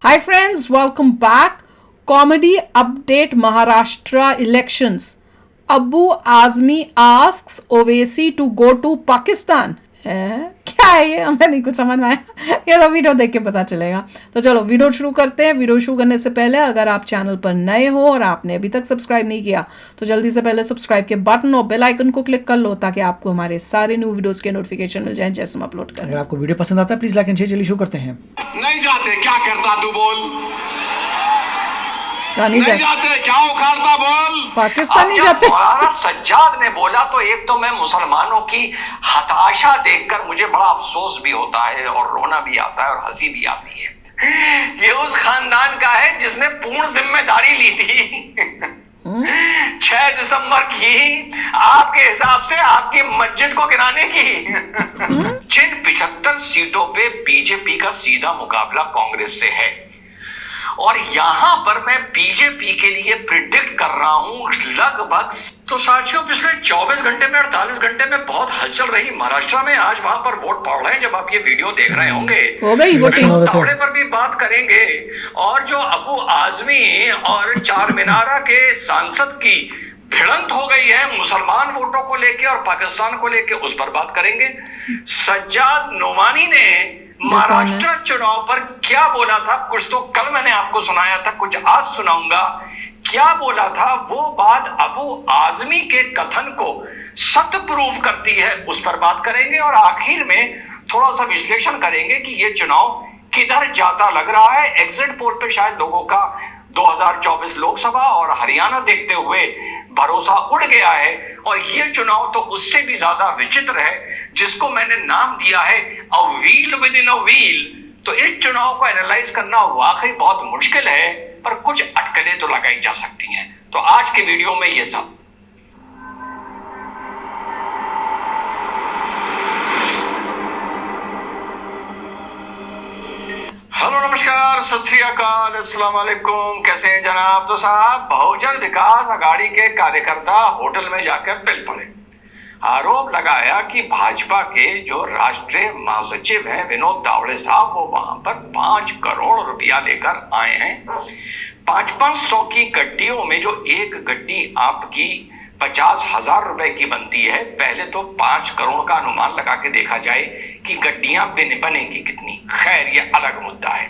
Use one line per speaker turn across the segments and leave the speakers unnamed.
Hi friends, welcome back. Comedy update Maharashtra elections. Abu Azmi asks Owaisi to go to Pakistan. क्या है ये? हमें नहीं कुछ समझ में आया। ये तो वीडियो देख के पता चलेगा। तो चलो वीडियो शुरू करते हैं। वीडियो शुरू करने से पहले अगर आप चैनल पर नए हो और आपने अभी तक सब्सक्राइब नहीं किया तो जल्दी से पहले सब्सक्राइब के बटन और बेल आइकन को क्लिक कर लो ताकि आपको हमारे सारे न्यू वीडियोस के नोटिफिकेशन मिल जाएं जैसे हम अपलोड करें।
अगर आपको वीडियो पसंद आता है प्लीज लाइक एंड शेयर। चलिए शुरू करते हैं।
नहीं जाते क्या करता तू बोल?
नहीं
जाते क्या उखाड़ता बोल?
पाकिस्तान नहीं जाते।
मौलाना सज्जाद ने बोला तो एक तो मैं मुसलमानों की हताशा देखकर मुझे बड़ा अफसोस भी होता है और रोना भी आता है और हंसी भी आती है। ये उस खानदान का है जिसने पूर्ण जिम्मेदारी ली थी 6 दिसंबर की आपके हिसाब से आपकी मस्जिद को गिराने की। जिन 75 सीटों पे बीजेपी का सीधा मुकाबला कांग्रेस से है और यहां पर मैं बीजेपी के लिए प्रिडिक्ट कर रहा हूं लगभग। तो साथियों पिछले 24 घंटे में 48 घंटे में बहुत हलचल रही महाराष्ट्र में। आज वहां पर वोट पड़ रहे हैं जब आप ये वीडियो देख रहे होंगे।
हो गई वोटिंग।
तावड़े पर भी बात करेंगे और जो अबू आजमी और चार मीनारा के सांसद की भिड़ंत हो गई है मुसलमान वोटों को लेके और पाकिस्तान को लेके, उस पर बात करेंगे। सज्जाद नोमानी ने महाराष्ट्र चुनाव पर क्या बोला था, कुछ तो कल मैंने आपको सुनाया था, कुछ आज सुनाऊंगा। क्या बोला था वो बात अबू आजमी के कथन को सत्य प्रूव करती है, उस पर बात करेंगे। और आखिर में थोड़ा सा विश्लेषण करेंगे कि ये चुनाव किधर जाता लग रहा है। एग्जिट पोल पे शायद लोगों का 2024 लोकसभा और हरियाणा देखते हुए भरोसा उड़ गया है और ये चुनाव तो उससे भी ज्यादा विचित्र है जिसको मैंने नाम दिया है a wheel with in a wheel. तो इस चुनाव को एनालाइज करना वाकई बहुत मुश्किल है पर कुछ अटकलें तो लगाई जा सकती हैं। तो आज के वीडियो में ये सब। हेलो नमस्कार सत श्री अकाल अस्सलाम वालेकुम। कैसे हैं जनाब? तो साहब बहुजन विकास अघाड़ी के कार्यकर्ता होटल में जाकर पिल पड़े। आरोप लगाया कि भाजपा के जो राष्ट्रीय महासचिव हैं विनोद तावड़े साहब वो वहां पर 5 करोड़ रुपया लेकर आए हैं। 500 की गड्डियों में जो एक गड्डी आपकी 50,000 रुपए की बनती है, पहले तो 5 करोड़ का अनुमान लगा के देखा जाए कि गड्डियां बनेंगी कितनी। खैर ये अलग मुद्दा है।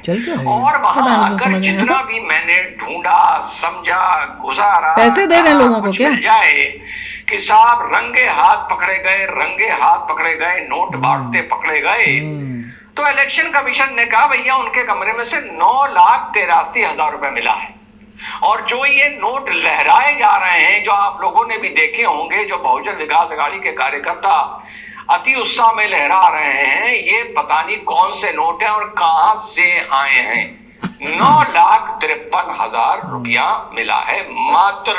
और वहां आकर जितना भी मैंने ढूंढा समझा गुजारा
पैसे दे रहे लोगों को क्या
मिल जाए कि साहब रंगे हाथ पकड़े गए नोट बांटते पकड़े गए। तो इलेक्शन कमीशन ने कहा भैया उनके कमरे में से 9,83,000 रुपए मिला है और जो ये नोट लहराए जा रहे हैं जो आप लोगों ने भी देखे होंगे, जो बहुजन विकास अघाड़ी के कार्यकर्ता अति उत्साह में लहरा रहे हैं, ये पता नहीं कौन से नोट हैं और कहां से आए हैं। 9,53,000 रुपया मिला है मात्र।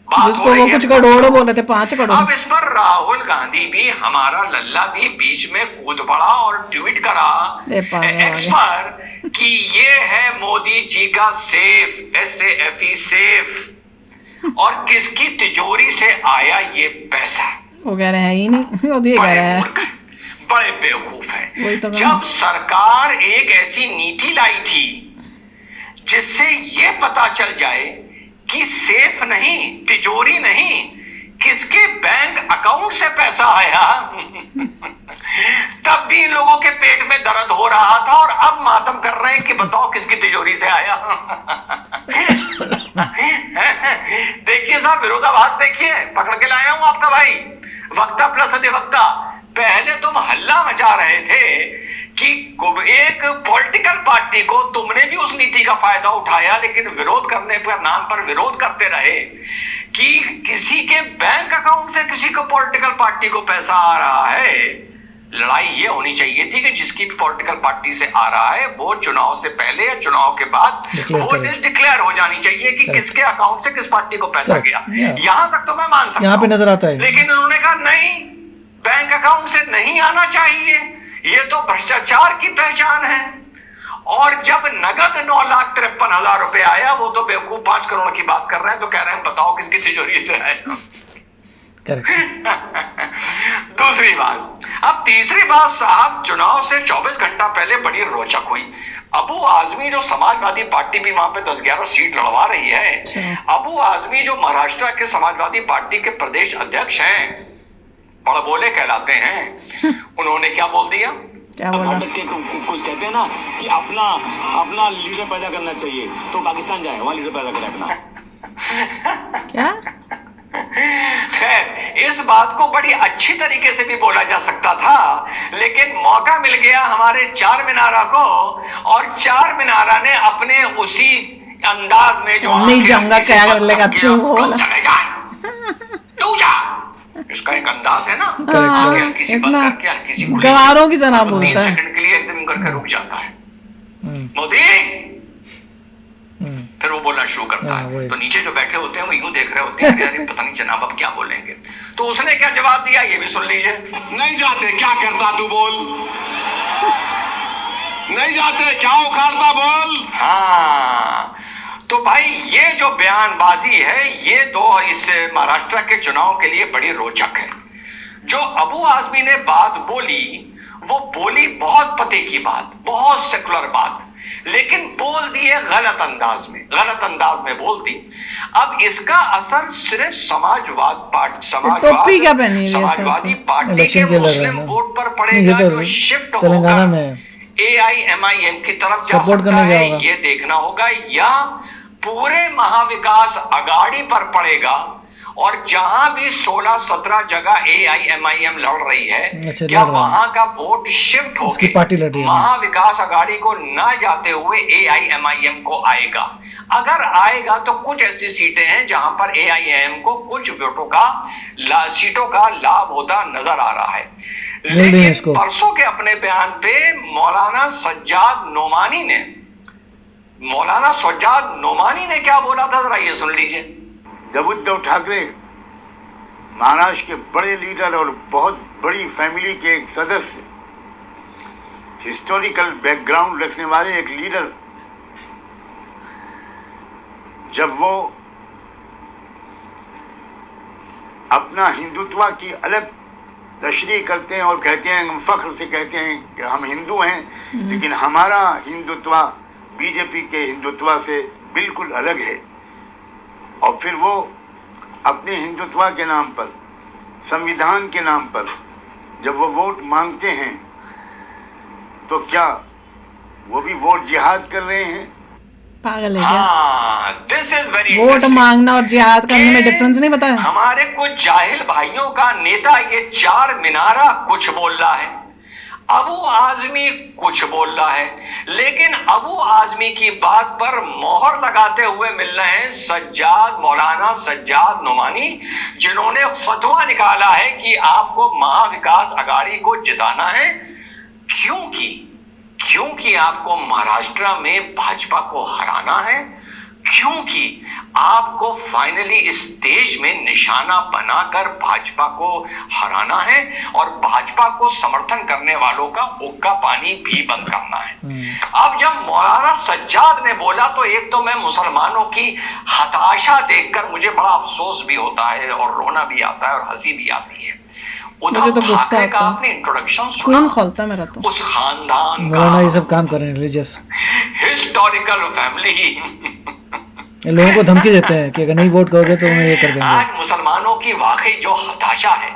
जिसको वो कुछ करोड़ बोले थे 5 करोड़।
अब इस पर राहुल गांधी भी हमारा लल्ला भी बीच में कूद पड़ा और ट्वीट करा एक्स पर कि ये है मोदी जी का सेफ SAFE सेफ और किसकी तिजोरी से आया ये पैसा।
वो कह रहे हैं ही नहीं, वो ये कह रहे हैं
बड़े बेवकूफ है।
तो
जब सरकार एक ऐसी नीति लाई थी जिससे ये पता चल जाए कि सेफ नहीं तिजोरी नहीं किसके बैंक अकाउंट से पैसा आया तब भी इन लोगों के पेट में दर्द हो रहा था और अब मातम कर रहे हैं कि बताओ किसकी तिजोरी से आया। देखिए साहब विरोधाभास देखिए, पकड़ के लाया हूं आपका भाई वक्ता प्लस अधिवक्ता। पहले तुम हल्ला मचा रहे थे कि एक पॉलिटिकल पार्टी को तुमने भी उस नीति का फायदा उठाया लेकिन विरोध करने पर नाम पर विरोध करते रहे कि किसी के बैंक अकाउंट से किसी को पॉलिटिकल पार्टी को पैसा आ रहा है। लड़ाई ये होनी चाहिए थी कि जिसकी भी पॉलिटिकल पार्टी से आ रहा है वो चुनाव से पहले या चुनाव के बाद वो लिस्ट डिक्लेयर हो जानी चाहिए कि किसके अकाउंट से किस पार्टी को पैसा गया। यहां तक तो मैं मान सकता हूं,
यहाँ पे नजर आता है।
लेकिन उन्होंने कहा नहीं बैंक अकाउंट से नहीं आना चाहिए, ये तो भ्रष्टाचार की पहचान है। और जब नगद 9,53,000 रुपए आया वो तो बेवकूफ 5 करोड़ की बात कर रहे हैं तो कह रहे हैं बताओ किसकी तिजोरी से आया। दूसरी बात, अब तीसरी बात साहब चुनाव से 24 घंटा पहले बड़ी रोचक हुई। अबू आजमी जो समाजवादी पार्टी भी वहां पे 10-11 सीट लड़वा रही है, अबू आजमी जो महाराष्ट्र के समाजवादी पार्टी के प्रदेश अध्यक्ष हैं, बड़बोले कहलाते हैं, उन्होंने क्या बोल दिया?
क्या बोला?
कुछ कहते हैं ना कि अपना लीडर पैदा करना चाहिए, तो पाकिस्तान जाए वहां लीडर पैदा करे अपना।
क्या?
खैर, इस बात को बड़ी अच्छी तरीके से भी बोला जा सकता था, लेकिन मौका मिल गया हमारे चार मीनारा को, और चार मीनारा ने अपने उसी अंदाज में जो
नहीं जाऊंगा क्या कर लेगा तू बोला,
तू जा, इसका एक अंदाज है ना, हल्की सी बात करके हल्की सी
गवारों की तरह बोलता
3
है।
सेकंड के लिए एकदम करके रुक जाता है, मोदी, फिर वो बोलना शुरू करता है। तो नीचे जो बैठे होते हैं वो यूं देख रहे होते हैं, यार पता नहीं जनाब अब क्या बोलेंगे। तो उसने क्या जवाब दिया ये भी सुन लीजिए।
नहीं जाते क्या करता तू बोल, नहीं जाते क्या उखाड़ता बोल।
हाँ, तो भाई ये जो बयानबाजी है ये तो इस महाराष्ट्र के चुनाव के लिए बड़ी रोचक है। जो अबू आजमी ने बात बोली वो बोली बहुत पते की बात, बहुत सेकुलर बात, लेकिन बोल दिए गलत अंदाज में बोल दी। अब इसका असर सिर्फ समाजवादी पार्टी के मुस्लिम वोट पर पड़ेगा, जो शिफ्ट होगा AIMIM की तरफ जा सकता है, ये देखना होगा, या पूरे महाविकास अघाड़ी पर पड़ेगा। और जहां भी 16-17 जगह AIMIM लड़ रही है, क्या वहां का वोट शिफ्ट होकर महाविकास अघाड़ी को ना जाते हुए AIMIM को आएगा? अगर आएगा तो कुछ ऐसी सीटें हैं जहां पर AIMIM को कुछ सीटों का लाभ होता नजर आ रहा है। लेकिन परसों के अपने बयान पे मौलाना सज्जाद नोमानी ने क्या बोला था, जरा ये सुन लीजिए।
जब उद्धव ठाकरे महाराष्ट्र के बड़े लीडर और बहुत बड़ी फैमिली के एक सदस्य, हिस्टोरिकल बैकग्राउंड रखने वाले एक लीडर, जब वो अपना हिंदुत्व की अलग तशरीह करते हैं और कहते हैं, हम फख्र से कहते हैं कि हम हिंदू हैं, लेकिन हमारा हिंदुत्व बीजेपी के हिंदुत्व से बिल्कुल अलग है, और फिर वो अपने हिंदुत्व के नाम पर, संविधान के नाम पर जब वो वोट मांगते हैं, तो क्या वो भी वोट जिहाद कर रहे हैं?
पागल है क्या?
दिस इज वेरी
वोट मांगना और जिहाद करने में डिफरेंस नहीं बताया?
हमारे कुछ जाहिल भाइयों का नेता ये चार मीनारा कुछ बोल रहा है, अबू आजमी कुछ बोल रहा है, लेकिन अबू आजमी की बात पर मोहर लगाते हुए मिल रहे हैं मौलाना सज्जाद नोमानी, जिन्होंने फतवा निकाला है कि आपको महाविकास अघाड़ी को जिताना है। क्योंकि आपको महाराष्ट्र में भाजपा को हराना है, क्योंकि आपको फाइनली इस देश में निशाना बनाकर भाजपा को हराना है और भाजपा को समर्थन करने वालों का हुक्का पानी भी बंद करना है। अब जब मौलाना सज्जाद ने बोला तो एक तो मैं मुसलमानों की हताशा देखकर मुझे बड़ा अफसोस भी होता है और रोना भी आता है और हंसी भी आती है।
मुझे तो गुस्सा आता है,
आपने इंट्रोडक्शन
खून खौलता मेरा तो।
उस खानदान
मौलाना ये सब काम कर रहे हैं, रिलीजियस
हिस्टोरिकल फैमिली
लोगों को धमकी देते हैं कि अगर नहीं वोट करोगे तो उन्हें ये कर देंगे।
आज मुसलमानों की वाकई जो हताशा है,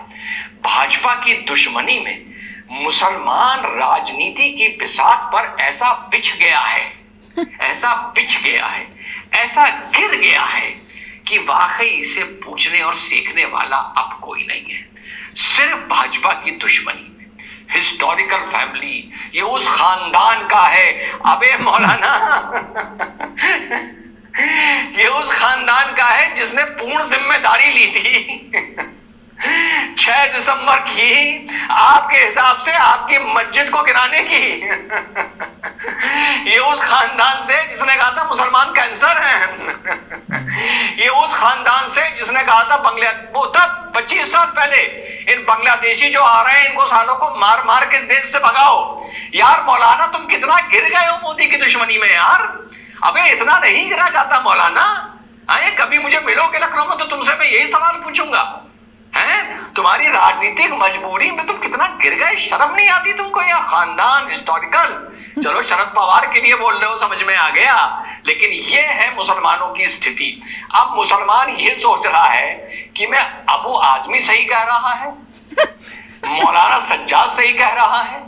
भाजपा की दुश्मनी में मुसलमान राजनीति की बिसात पर ऐसा बिछ गया है, ऐसा गिर गया है कि वाकई इसे पूछने और सीखने वाला अब कोई नहीं है। सिर्फ भाजपा की दुश्मनी में हिस्टोरिकल फैमिली, ये उस खानदान का है। अबे मौलाना ये उस खानदान का है जिसने पूर्ण जिम्मेदारी ली थी 6 दिसंबर की, आपके हिसाब से आपकी मस्जिद को गिराने की। ये उस खानदान से जिसने कहा था मुसलमान कैंसर हैं। ये उस खानदान से जिसने कहा था वो तब 25 साल पहले इन बांग्लादेशी जो आ रहे हैं इनको सालों को मार मार के देश से भगाओ। यार मौलाना तुम कितना गिर गए हो मोदी की दुश्मनी में यार। अबे इतना नहीं गिरा जाता मौलाना। आए कभी मुझे मिलोगे लखनऊ में तो तुमसे मैं यही सवाल पूछूंगा, हैं? तुम्हारी राजनीतिक मजबूरी में तुम कितना गिर गए, शर्म नहीं आती तुमको? यह खानदान हिस्टोरिकल, चलो शरद पवार के लिए बोल रहे हो, समझ में आ गया, लेकिन ये है मुसलमानों की स्थिति। अब मुसलमान ये सोच रहा है कि मैं अबू आजमी सही कह रहा है, मौलाना सज्जाद सही कह रहा है,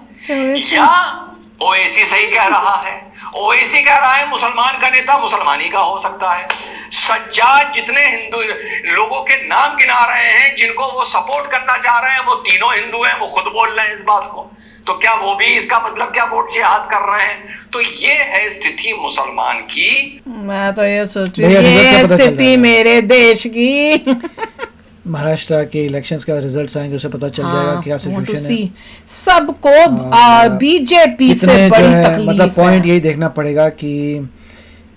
या ओवैसी सही कह रहा है। ओवैसी कह रहा है मुसलमान का नेता मुसलमानी का हो सकता है। सज्जाद जितने हिंदू लोगों के नाम गिना रहे हैं जिनको वो सपोर्ट करना चाह रहे हैं, वो तीनों हिंदू हैं, वो खुद बोल रहे हैं इस बात को, तो क्या वो भी इसका मतलब क्या वोट जिहाद कर रहे हैं? तो ये है स्थिति मुसलमान की।
मैं तो ये सोच रही हूँ ये स्थिति मेरे देश की।
महाराष्ट्र के इलेक्शंस का रिजल्ट्स आएंगे, उससे पता चल जाएगा क्या सिचुएशन है।
सबको बीजेपी से बड़ी तकलीफ
मतलब पॉइंट यही देखना पड़ेगा कि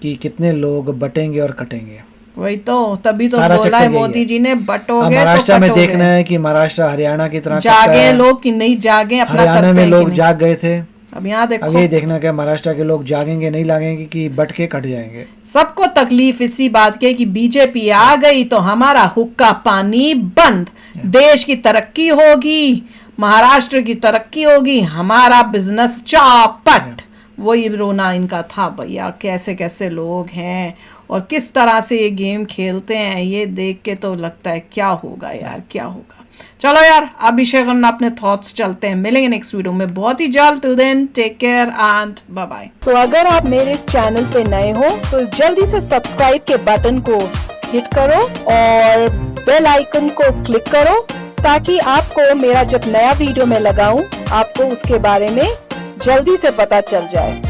कितने लोग बटेंगे और कटेंगे।
वही तो, तभी तो बोला है मोदी जी ने, बटोगे
महाराष्ट्र
तो
में देखना है कि महाराष्ट्र हरियाणा की तरह
जागे लोग कि नहीं जागे, अपना
हरियाणा में लोग जाग गए थे,
अब यहाँ देखो।
अब ये देखना कि महाराष्ट्र के लोग जागेंगे नहीं लागेंगे कि बट के कट जाएंगे।
सबको तकलीफ इसी बात की कि बीजेपी आ गई तो हमारा हुक्का पानी बंद, देश की तरक्की होगी, महाराष्ट्र की तरक्की होगी, हमारा बिजनेस चौपट। वही रोना इनका था भैया, कैसे कैसे लोग हैं और किस तरह से ये गेम खेलते हैं, ये देख के तो लगता है क्या होगा यार, क्या होगा। चलो यार, अभिषेक और अपने थॉट्स चलते हैं, मिलेंगे नेक्स्ट वीडियो में बहुत ही जल्द। Till then take care and bye bye.
तो अगर आप मेरे इस चैनल पे नए हो तो जल्दी से सब्सक्राइब के बटन को हिट करो और बेल आइकन को क्लिक करो ताकि आपको मेरा जब नया वीडियो मैं लगाऊं आपको उसके बारे में जल्दी से पता चल जाए।